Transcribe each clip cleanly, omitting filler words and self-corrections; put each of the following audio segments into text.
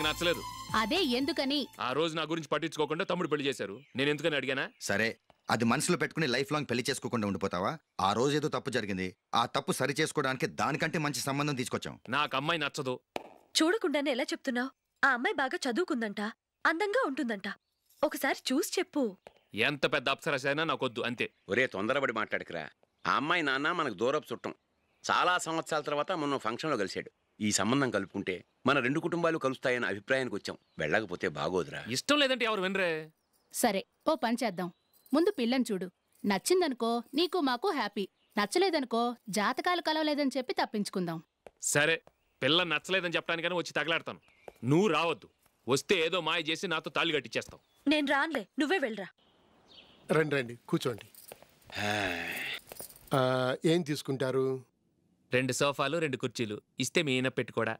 నచ్చలేదు. అదే ఎందుకని? ఆ రోజు నా గురించి పట్టించుకోకుండా తమ్ముడు పెళ్లి చేశారు. నేను ఎందుకని అడిగానా? సరే, అది మనసులో పెట్టుకుని లైఫ్ లాంగ్ పెళ్లి చేసుకోకుండా ఉండిపోతావా? ఆ రోజు ఏదో తప్పు జరిగింది, ఆ తప్పు సరి చేసుకోవడానికి దానికంటే మంచి సంబంధం తీసుకొచ్చాం. నాకు అమ్మాయి నచ్చదు. చూడకుండానే ఎలా చెప్తున్నావు? ఆ అమ్మాయి బాగా చదువుకుందంట, అందంగా ఉంటుందంట. ఒకసారి చూసి చెప్పు. ఎంత పెద్ద అప్సరస అయినా నాకొద్దు, అంతే. ఒరే, తొందరపడి మాట్లాడకురా. ఆ అమ్మాయి నాన్న మనకు దూరపు చుట్టం. చాలా సంవత్సరాల తర్వాత మొన్న ఫంక్షన్లో కలిశాడు. ఈ సంబంధం కలుపుకుంటే మన రెండు కుటుంబాలు కలుస్తాయన్న అభిప్రాయానికి వచ్చాం. వెళ్ళకపోతే బాగోదురా. ఇష్టం లేదంటే ఎవరు వినరే. సరే, ఓ పని చేద్దాం. ముందు పిల్లని చూడు. నచ్చిందనుకో నీకు మాకు హ్యాపీ, నచ్చలేదనుకో జాతకాలు కలవలేదని చెప్పి తప్పించుకుందాం. సరే, పిల్ల నచ్చలేదని చెప్పడానికని వచ్చి తగలాడతాను. నువ్వు రావద్దు. వస్తే ఏదో మాయ చేసి నాతో తాళి కట్టించేస్తావు. నేను రాన్లే, నువ్వే వెళ్ళరా. రండి రండి, కూర్చోండి. ఏం తీసుకుంటారు? 2 సోఫాలు 2 కుర్చీలు ఇస్తే మీ ఈయన పెట్టుకోడా.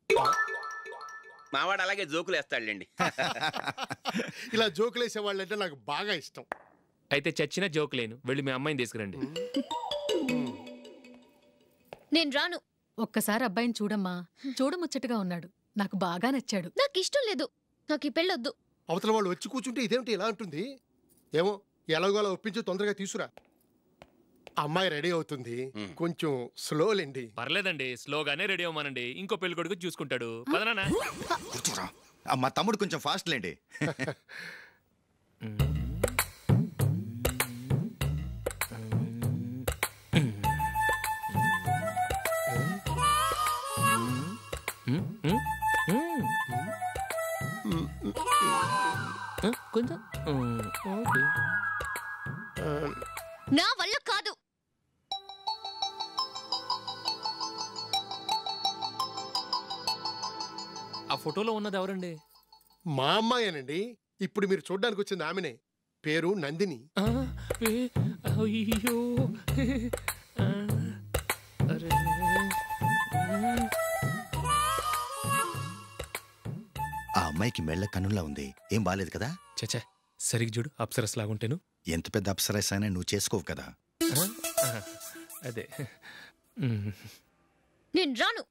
మావాడు అలాగే జోకులు వేస్తాడులేండి. ఇలా జోకులు వేసే వాళ్ళంటే నాకు బాగా ఇష్టం. అయితే చచ్చిన జోక్ లేను. వెళ్ళి మీ అమ్మాయిని తీసుకురండి. నేను రాను. ఒక్కసారి అబ్బాయిని చూడమ్మా. చూడముచ్చటగా ఉన్నాడు, నాకు బాగా నచ్చాడు. నాకు ఇష్టం లేదు, నాకు ఈ పెళ్ళొద్దు. అవతల వాళ్ళు వచ్చి కూర్చుంటే ఇదేమిటి ఇలా ఉంటుంది? ఏమో, ఎలాగోలా ఒప్పించి తొందరగా తీసుకురా. అమ్మాయి రెడీ అవుతుంది, కొంచెం స్లోలేండి. పర్లేదండి, స్లోగానే రెడీ అవ్వమానండి. ఇంకో పెళ్లి కొడుకు చూసుకుంటాడు. పదనా? కూర్చోరా. మా తమ్ముడు కొంచెం ఫాస్ట్ లేండి. కొంచెం నా వల్ల కాదు. ఆ ఫోటోలో ఉన్నది ఎవరండి? మా అమ్మాయేనండి. ఇప్పుడు మీరు చూడ్డానికి వచ్చింది ఆమెనే. పేరు నందిని. అయ్యో, ఆ అమ్మాయికి మెళ్ళ కన్నులా ఉంది. ఏం బాలేదు కదా? చచ్చా, సరిగ్గా చూడు. అప్సరస్ లాగుంటేను. ఎంత పెద్ద అప్సరస్ అయినా నువ్వు చేసుకోవు కదా. అదే. నేను రాను.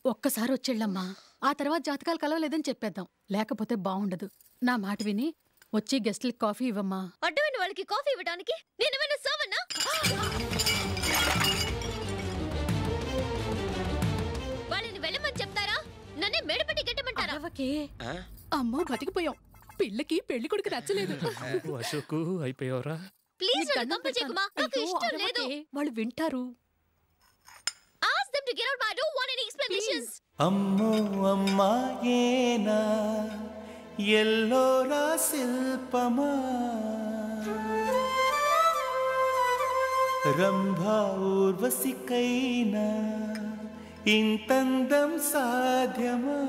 ఒక్కసారి వచ్చేళ్ళమ్మా. ఆ తర్వాత జాతకాలు కలవలేదని చెప్పేద్దాం, లేకపోతే బాగుండదు. నా మాట విని వచ్చి గెస్ట్లకి కాఫీ ఇవ్వమ్మా. అడ్డమైన వాళ్ళకి కాఫీ ఇవ్వడానికి నేనేమైనా సోమన్నా? వాళ్ళని వెళ్ళమని చెప్తారా? నన్నే మేడపట్టి గెట్టమంటారా? అమ్మో, బతికిపోయాం. పిల్లకి పెళ్లి కొడుకు నచ్చలేదు. అశోకు, అయిపోయావరా? ప్లీజ్ నన్ను కంపు చేయకుమా, నాకు ఇష్టం లేదు. వాళ్ళు వింటారు. Ask them to get out. I don't want any explanations. అమ్మో అమ్మాయేనా ఎల్లోరా శిల్పమా రంభా ఊర్వశికైనా ఇంతందం సాధ్యమా?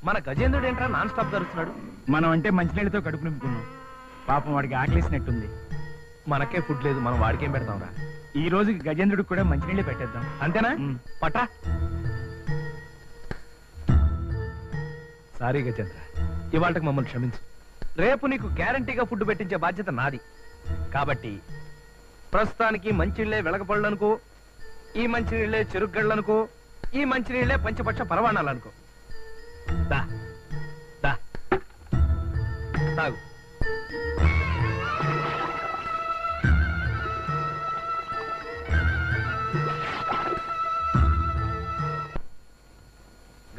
మన గజేంద్రుడు ఏంట్రా నాన్ స్టాప్ జరుగుతున్నాడు? మనం అంటే మంచినీళ్ళతో కడుపు నింపుకున్నాం. పాపం వాడికి ఆకలేసినట్టుంది. మనకే ఫుడ్ లేదు, మనం వాడికేం పెడతాంరా? ఈ రోజుకి గజేంద్రుడికి కూడా మంచినీళ్ళే పెట్టేద్దాం, అంతేనా? పట్టా. సారీ గజేంద్ర, ఇవాళకి మమ్మల్ని క్షమించు. రేపు నీకు గ్యారంటీగా ఫుడ్ పెట్టించే బాధ్యత నాది. కాబట్టి ప్రస్తుతానికి మంచినీళ్ళే వెలగపళ్ళనుకో, ఈ మంచినీళ్ళే చెరుగ్గళ్ళనుకో, ఈ మంచినీళ్ళే పంచపక్ష పరవాణాలనుకో. దా దా తాగు.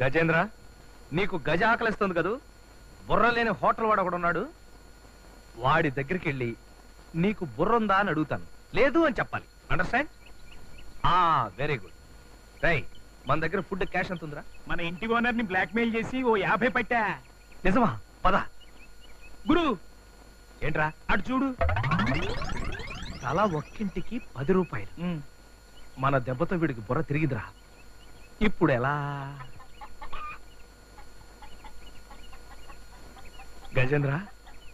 గజేంద్ర, నీకు గజ ఆకలిస్తుంది కదూ? బుర్ర లేని హోటల్ వాడు ఒకడున్నాడు. వాడి దగ్గరికి వెళ్ళి నీకు బుర్రుందా అని అడుగుతాను. లేదు అని చెప్పాలి. అండర్స్టాండ్? Very good. రై, మన దగ్గర ఫుడ్ క్యాష్ ఎంత ఉందిరా? మన ఇంటి ఓనర్ ని బ్లాక్ మెయిల్ చేసి ఓ 50 పట్టా. నిజమా? పద. గురు, ఏంట్రా అటు చూడు. తలా ఒక్కింటికి 10 రూపాయలు. మన దెబ్బతో వీడికి బుర్ర తిరిగిదిరా. ఇప్పుడు ఎలా? గజేంద్ర,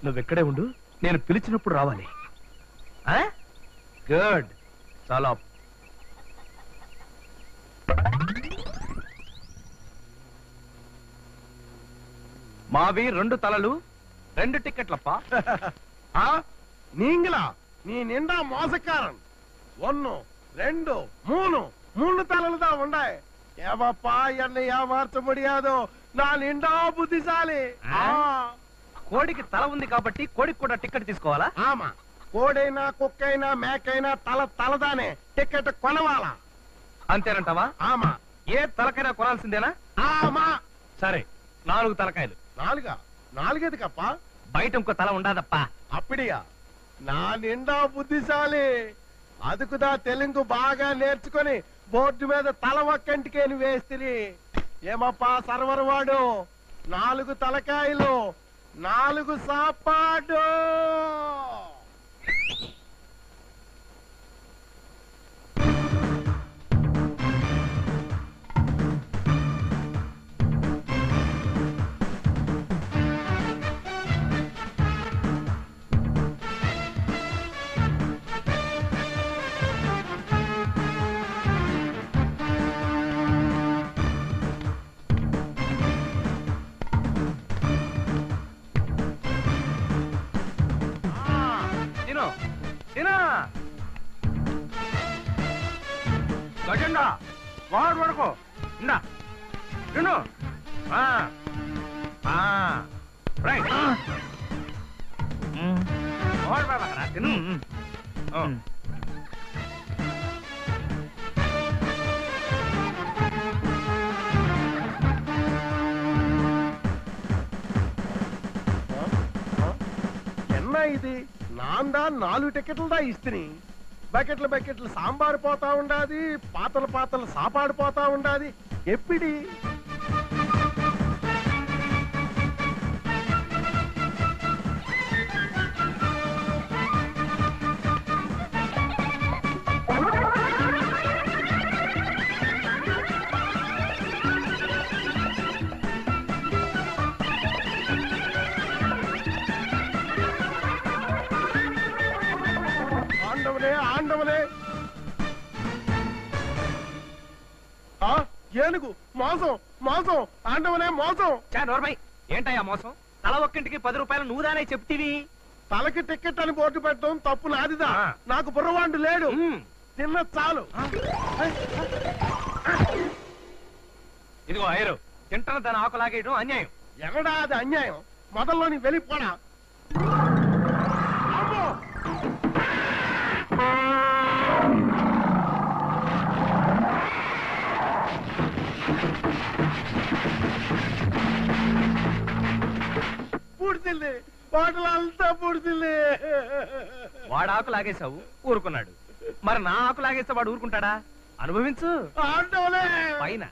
నువ్వెక్కడే ఉండు, నేను పిలిచినప్పుడు రావాలి. గుడ్. చాలా మావి 2 తలలు 2 టికెట్లప్పా. நீங்களா நீ நின்றா மோசக்காரன் 1 2 3 3 தலையில தான் உண்டாய் ஏவாப்பா என்னை ஏமாற்ற முடியாதோ நான் నిండా బుద్ధిశాలి. కోడికి తల ఉంది కాబట్టి కోడికి కూడా టికెట్ తీసుకోవాలా? ఆమా కోడైనా కుక్కైనా మేకైనా తలదానే టికెట్ కొనవాలా. అంతేనంటావా? ఆమా. ఏ తలకైనా కొనాల్సిందేనా? ఆమా. సరే 4 తలకాయలు. 4 ఎదుకప్పా? బయట ఇంకో తల ఉండదప్పా. అప్పుడియా నా నిండా బుద్ధిశాలి. అదుకుదా తెలుగు బాగా నేర్చుకొని బోర్డు మీద తల ఒక్కంటికేని వేస్తిరి. ఏమప్పా సర్వర్ వాడు 4 తలకాయలు 4 సాపాడు. గజెండా వాడు వరకు ఇందా తిను. రైట్ తిను. ఎన్నా ఇది నాందా 4 టికెట్లు దా ఇస్తిని. బకెట్లు సాంబారు పోతా ఉండాది, పాతలు సాపాడు పోతా ఉండాది. ఎప్పిడి ఆండవలే ఏనుగు మోసం ఆండవనే మోసం. నోర్మై ఏంటయ్యా మోసం? తల ఒక్కింటికి 10 రూపాయలు నువ్వు దానే చెప్తివి. తలకి టికెట్ అని బోర్డు పెట్టడం తప్పు నాదిదా. నాకు బుర్రవాండు లేడు. తిన్న చాలు. ఇదిగో ఐరు తింటన దాని ఆకు లాగేయడం అన్యాయం. ఎక్కడా అది అన్యాయం? మొదల్లోని వెళ్ళిపోడా. పూడ్చింది బాటలంతా పూడ్చింది. వాడు ఆకు లాగేశావు ఊరుకున్నాడు. మరి నా ఆకు లాగేస్తే వాడు ఊరుకుంటాడా? అనుభవించు. పైన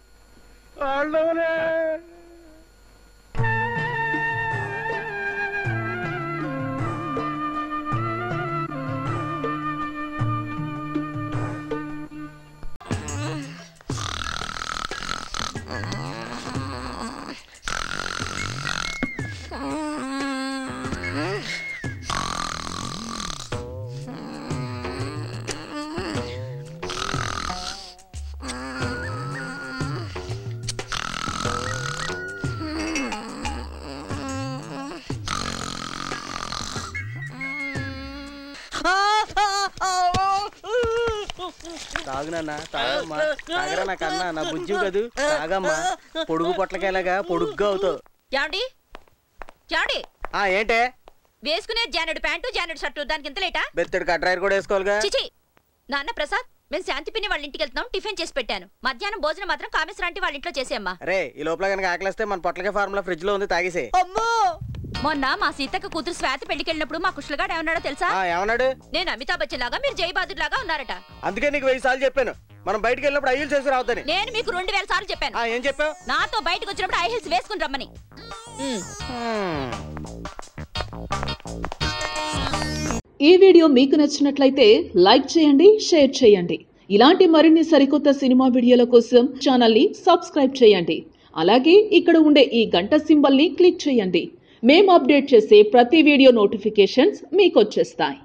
తాగునన్నా తాగమ్మా తాగరా నా కన్నా నా బుజ్జు కదూ తాగమ్మా. పొడుగు పొట్లకేలాగా పొడుగ్గా అవుతావు. ఏంటే వేసుకునే జానెడ్ ప్యాంటు జానెడ్ షర్టు దానికి ఎంత లేటా? బెత్తడి కట్రాయర్ కూడా వేసుకోవాలిగా. చిచి నాన్న ప్రసాద్ మేము శాంతి పిన్ని వాళ్ళ ఇంటికి వెళ్తున్నాం. టిఫిన్ చేసి పెట్టాను. మధ్యాహ్నం భోజనం మాత్రం కామేశ్వరాంటి వాళ్ళ ఇంట్లో చేసేమ్మా. రే ఈ లోపల కనుక ఆకలిస్తే మన పొట్లకే ఫార్ములా ఫ్రిడ్జ్ లో ఉంది తాగేసే. మొన్న మా సీతక్క కూతురు స్వాతి పెళ్లికి వెళ్ళినప్పుడు మా కుష్లగాడు ఏమన్నాడో తెలుసా? ఏమన్నాడు? నేను అమితాబ్ బచ్చన్ లాగా మీరు జై బహదూర్ లాగా ఉన్నారట. అందుకే నీకు 1000 సార్లు చెప్పాను మనం బయటికి వెళ్ళినప్పుడు ఐ హీల్స్ వేసి రావద్దని. నేను మీకు 2000 సార్లు చెప్పాను. ఏం చెప్పావు? నాతో బయటకు వచ్చినప్పుడు ఐ హీల్స్ వేసుకుని రమ్మని. ఈ వీడియో మీకు నచ్చినట్లయితే లైక్ చేయండి, షేర్ చేయండి. ఇలాంటి మరిన్ని సరికొత్త సినిమా వీడియోల కోసం ఛానల్ని సబ్స్క్రైబ్ చేయండి. అలాగే ఇక్కడ ఉండే ఈ గంట సింబల్ని క్లిక్ చేయండి. మేము అప్డేట్ చేసే ప్రతి వీడియో నోటిఫికేషన్స్ మీకు వచ్చేస్తాయి.